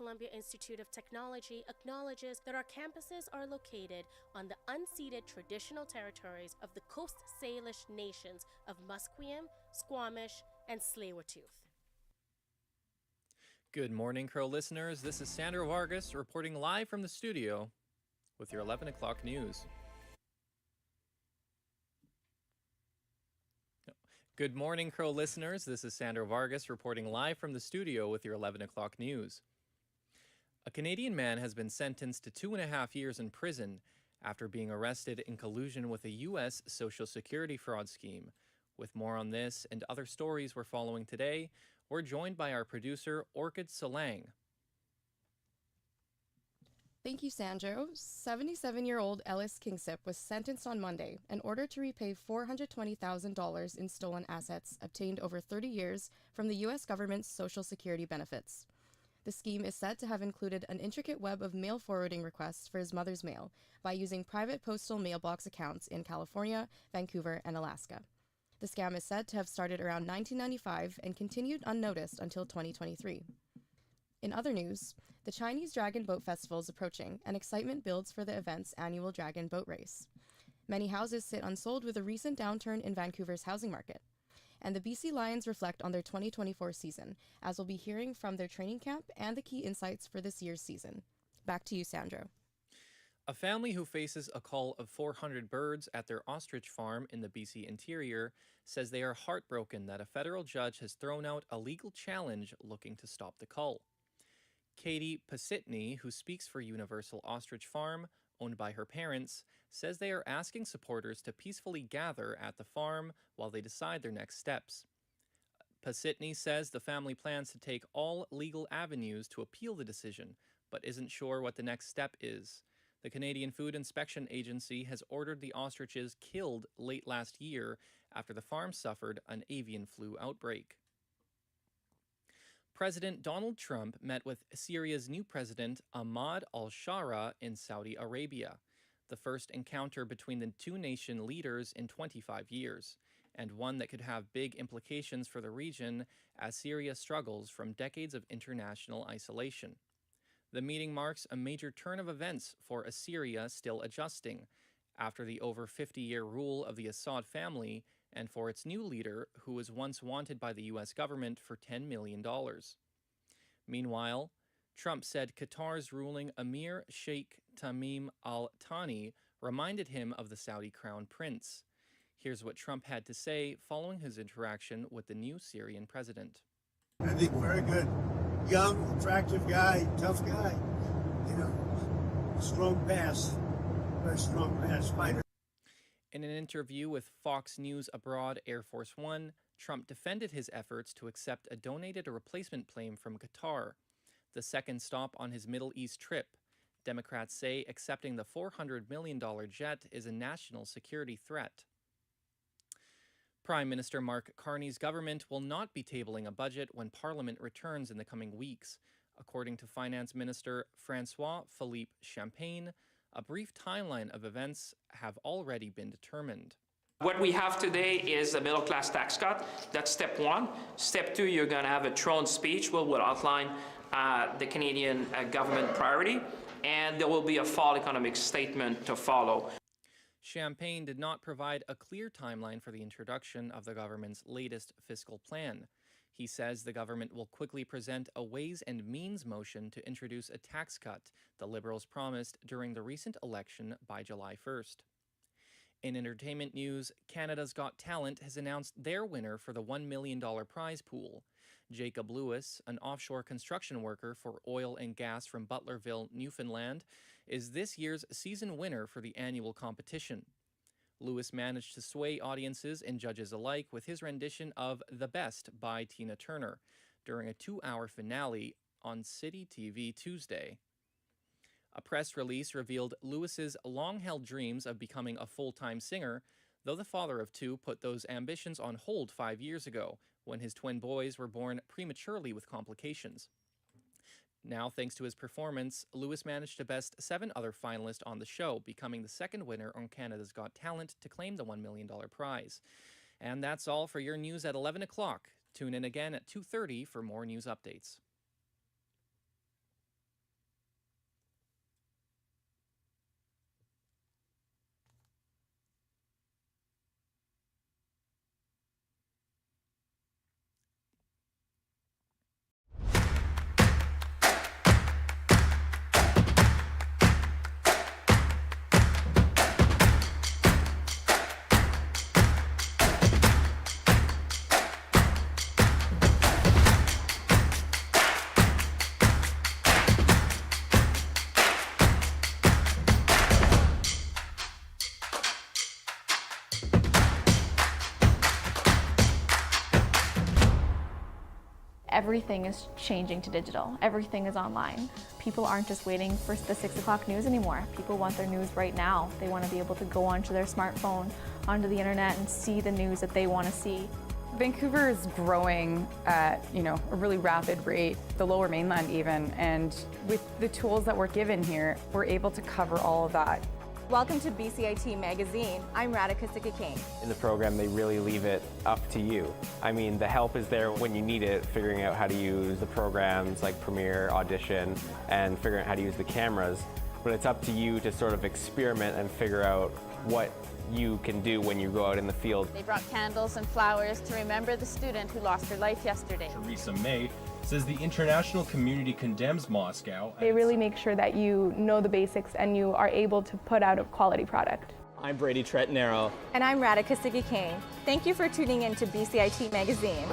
Columbia Institute of Technology acknowledges that our campuses are located on the unceded traditional territories of the Coast Salish nations of Musqueam, Squamish, and Tsleil-Waututh. Good morning, Crow listeners. This is Sandra Vargas reporting live from the studio with your 11 o'clock news. Good morning, Crow listeners. This is Sandra Vargas reporting live from the studio with your 11 o'clock news. A Canadian man has been sentenced to 2.5 years in prison after being arrested in collusion with a U.S. Social Security fraud scheme. With more on this and other stories we're following today, we're joined by our producer, Orchid Salang. Thank you, Sandro. 77-year-old Ellis Kingsip was sentenced on Monday in order to repay $420,000 in stolen assets obtained over 30 years from the U.S. government's Social Security benefits. The scheme is said to have included an intricate web of mail forwarding requests for his mother's mail by using private postal mailbox accounts in California, Vancouver, and Alaska. The scam is said to have started around 1995 and continued unnoticed until 2023. In other news, the Chinese Dragon Boat Festival is approaching, and excitement builds for the event's annual Dragon Boat Race. Many houses sit unsold with a recent downturn in Vancouver's housing market. And the BC Lions reflect on their 2024 season, as we'll be hearing from their training camp and the key insights for this year's season. Back to you, Sandro. A family who faces a cull of 400 birds at their ostrich farm in the BC interior says they are heartbroken that a federal judge has thrown out a legal challenge looking to stop the cull. Katie Pasitny, who speaks for Universal Ostrich Farm, owned by her parents, says they are asking supporters to peacefully gather at the farm while they decide their next steps. Pasitny says the family plans to take all legal avenues to appeal the decision, but isn't sure what the next step is. The Canadian Food Inspection Agency has ordered the ostriches killed late last year after the farm suffered an avian flu outbreak. President Donald Trump met with Syria's new president Ahmad al-Shara in Saudi Arabia, the first encounter between the two-nation leaders in 25 years, and one that could have big implications for the region as Syria struggles from decades of international isolation. The meeting marks a major turn of events for a Syria still adjusting, after the over 50-year rule of the Assad family, and for its new leader, who was once wanted by the U.S. government for $10 million. Meanwhile, Trump said Qatar's ruling Emir Sheikh Tamim Al Thani reminded him of the Saudi crown prince. Here's what Trump had to say following his interaction with the new Syrian president. I think very good. Young, attractive guy, tough guy. Strong pass. Very strong pass fighter. In an interview with Fox News Abroad Air Force One, Trump defended his efforts to accept a donated replacement plane from Qatar, the second stop on his Middle East trip. Democrats say accepting the $400 million jet is a national security threat. Prime Minister Mark Carney's government will not be tabling a budget when Parliament returns in the coming weeks. According to Finance Minister François-Philippe Champagne, a brief timeline of events have already been determined. What we have today is a middle-class tax cut. That's step one. Step two, you're going to have a throne speech where we'll outline the Canadian government priority, and there will be a fall economic statement to follow. Champagne did not provide a clear timeline for the introduction of the government's latest fiscal plan. He says the government will quickly present a Ways and Means motion to introduce a tax cut the Liberals promised during the recent election by July 1st. In entertainment news, Canada's Got Talent has announced their winner for the $1 million prize pool. Jacob Lewis, an offshore construction worker for oil and gas from Butlerville, Newfoundland, is this year's season winner for the annual competition. Lewis managed to sway audiences and judges alike with his rendition of The Best by Tina Turner during a 2-hour finale on City TV Tuesday. A press release revealed Lewis's long-held dreams of becoming a full-time singer, though the father of two put those ambitions on hold 5 years ago, when his twin boys were born prematurely with complications. Now, thanks to his performance, Lewis managed to best 7 other finalists on the show, becoming the second winner on Canada's Got Talent to claim the $1 million prize. And that's all for your news at 11 o'clock. Tune in again at 2:30 for more news updates. Everything is changing to digital. Everything is online. People aren't just waiting for the 6 o'clock news anymore. People want their news right now. They want to be able to go onto their smartphone, onto the internet, and see the news that they want to see. Vancouver is growing at, a really rapid rate, the Lower Mainland even, and with the tools that we're given here, we're able to cover all of that. Welcome to BCIT Magazine. I'm Radhika Sikki-King. In the program, they really leave it up to you. I mean, the help is there when you need it, figuring out how to use the programs like Premiere, Audition, and figuring out how to use the cameras. But it's up to you to sort of experiment and figure out what you can do when you go out in the field. They brought candles and flowers to remember the student who lost her life yesterday. Theresa May says the international community condemns Moscow. They really make sure that you know the basics and you are able to put out a quality product. I'm Brady Tretanero. And I'm Radhika Sikki-King. Thank you for tuning in to BCIT Magazine.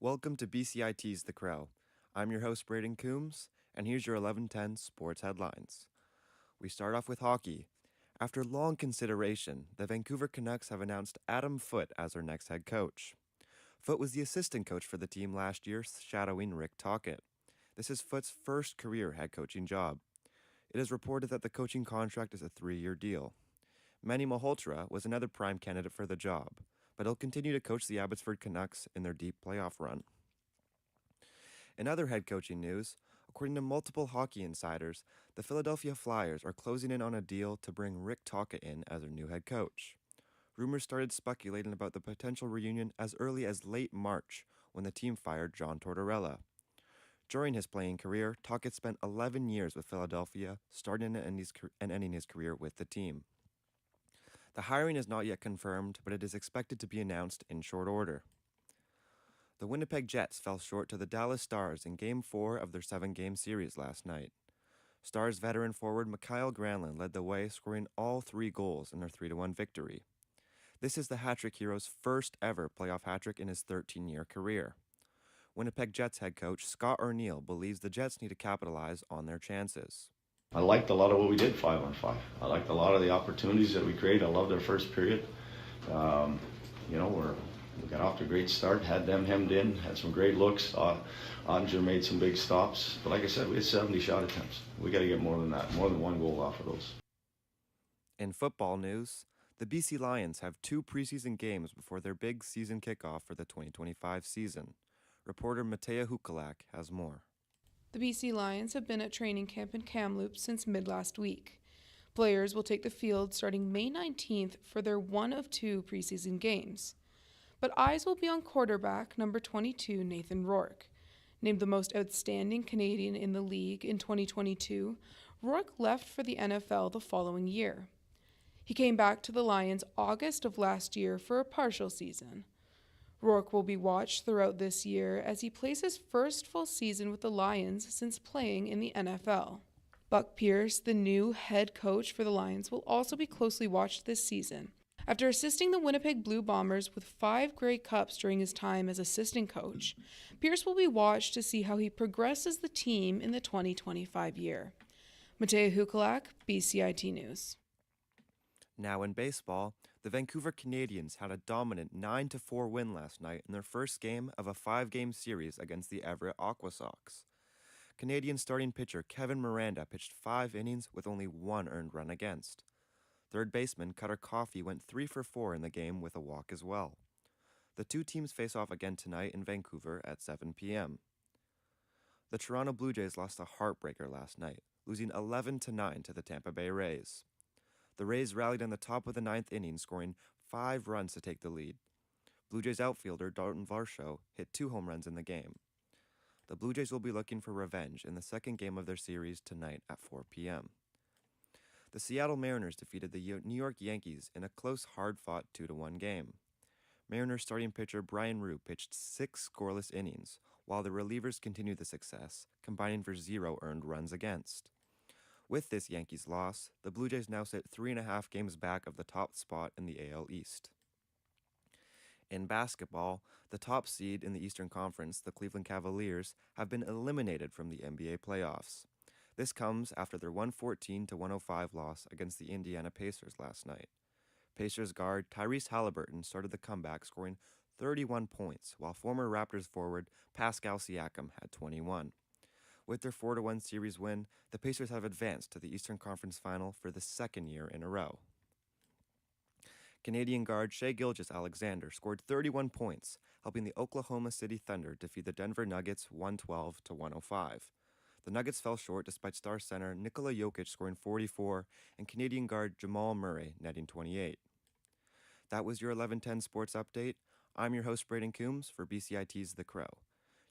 Welcome to BCIT's The Crow. I'm your host, Braden Coombs, and here's your 11:10 sports headlines. We start off with hockey. After long consideration, the Vancouver Canucks have announced Adam Foote as their next head coach. Foote was the assistant coach for the team last year, shadowing Rick Tocchet. This is Foot's first career head coaching job. It is reported that the coaching contract is a 3-year deal. Manny Malhotra was another prime candidate for the job, but he'll continue to coach the Abbotsford Canucks in their deep playoff run. In other head coaching news, according to multiple hockey insiders, the Philadelphia Flyers are closing in on a deal to bring Rick Tocchet in as their new head coach. Rumors started speculating about the potential reunion as early as late March, when the team fired John Tortorella. During his playing career, Tocchet spent 11 years with Philadelphia, starting and ending his career with the team. The hiring is not yet confirmed, but it is expected to be announced in short order. The Winnipeg Jets fell short to the Dallas Stars in Game 4 of their 7-game series last night. Stars veteran forward Mikael Granlund led the way, scoring all 3 goals in their 3-1 victory. This is the hat-trick hero's first ever playoff hat-trick in his 13-year career. Winnipeg Jets head coach Scott Arniel believes the Jets need to capitalize on their chances. I liked a lot of what we did 5-on-5. I liked a lot of the opportunities that we created. I loved our first period. We got off to a great start, had them hemmed in, had some great looks. Ottinger made some big stops. But like I said, we had 70 shot attempts. We got to get more than that, more than 1 goal off of those. In football news, the BC Lions have 2 preseason games before their big season kickoff for the 2025 season. Reporter Matea Hukalak has more. The BC Lions have been at training camp in Kamloops since mid-last week. Players will take the field starting May 19th for their one of 2 preseason games. But eyes will be on quarterback number 22 Nathan Rourke. Named the most outstanding Canadian in the league in 2022, Rourke left for the NFL the following year. He came back to the Lions August of last year for a partial season. Rourke will be watched throughout this year as he plays his first full season with the Lions since playing in the NFL. Buck Pierce, the new head coach for the Lions, will also be closely watched this season. After assisting the Winnipeg Blue Bombers with 5 Grey Cups during his time as assistant coach, Pierce will be watched to see how he progresses the team in the 2025 year. Matea Hukalak, BCIT News. Now in baseball, the Vancouver Canadians had a dominant 9-4 win last night in their first game of a 5-game series against the Everett Aqua Sox. Canadian starting pitcher Kevin Miranda pitched 5 innings with only 1 earned run against. Third baseman Cutter Coffey went 3 for 4 in the game with a walk as well. The 2 teams face off again tonight in Vancouver at 7 p.m. The Toronto Blue Jays lost a heartbreaker last night, losing 11-9 to the Tampa Bay Rays. The Rays rallied in the top of the 9th inning, scoring 5 runs to take the lead. Blue Jays outfielder Dalton Varsho hit 2 home runs in the game. The Blue Jays will be looking for revenge in the second game of their series tonight at 4 p.m. The Seattle Mariners defeated the New York Yankees in a close, hard-fought 2-1 game. Mariners starting pitcher Brian Rue pitched 6 scoreless innings, while the relievers continued the success, combining for 0 earned runs against. With this Yankees loss, the Blue Jays now sit 3.5 games back of the top spot in the AL East. In basketball, the top seed in the Eastern Conference, the Cleveland Cavaliers, have been eliminated from the NBA playoffs. This comes after their 114-105 loss against the Indiana Pacers last night. Pacers guard Tyrese Halliburton started the comeback, scoring 31 points, while former Raptors forward Pascal Siakam had 21. With their 4-1 series win, the Pacers have advanced to the Eastern Conference Final for the 2nd year in a row. Canadian guard Shai Gilgeous-Alexander scored 31 points, helping the Oklahoma City Thunder defeat the Denver Nuggets 112-105. The Nuggets fell short despite star center Nikola Jokic scoring 44 and Canadian guard Jamal Murray netting 28. That was your 11:10 Sports Update. I'm your host Braden Coombs for BCIT's The Crow.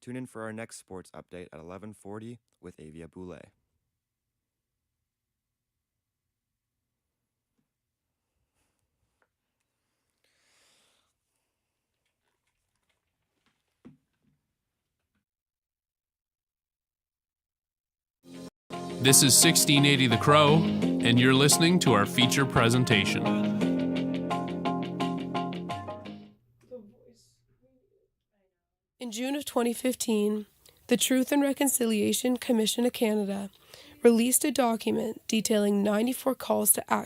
Tune in for our next sports update at 11:40 with Avia Boulay. This is 1680 The Crow, and you're listening to our feature presentation. In June of 2015, the Truth and Reconciliation Commission of Canada released a document detailing 94 calls to action